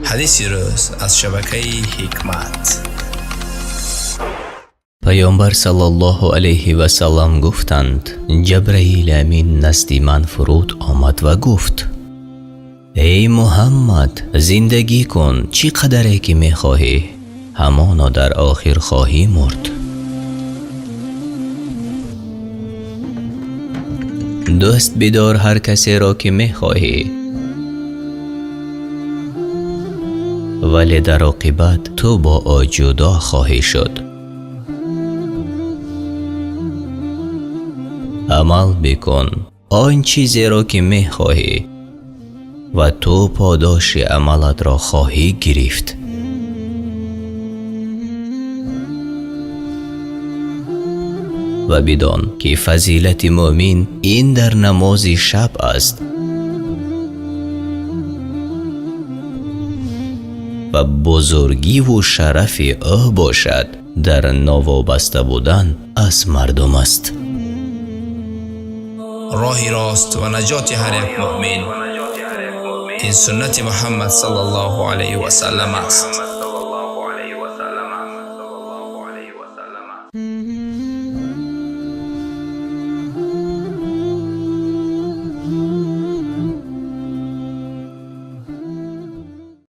حدیثی روز از شبکه حکمت. پیامبر صلی الله علیه و سلم گفتند جبرئیل امین نزد من فرود آمد و گفت ای محمد زندگی کن، چی قدره که می خواهی همانا در آخر خواهی مرد. دوست بدار هر کسی را که می خواهی، ولی در عاقبت تو با او جدا خواهی شد. عمل بکن آن چیزی را که می خواهی و تو پاداش عملت را خواهی گرفت. و بدان که فضیلت مؤمن این در نماز شب است و بزرگی و شرف او باشد در نوابسته بودن از مردم است. راهی راست و نجات هر یک مؤمن این سنت محمد صلی الله علیه و سلم است.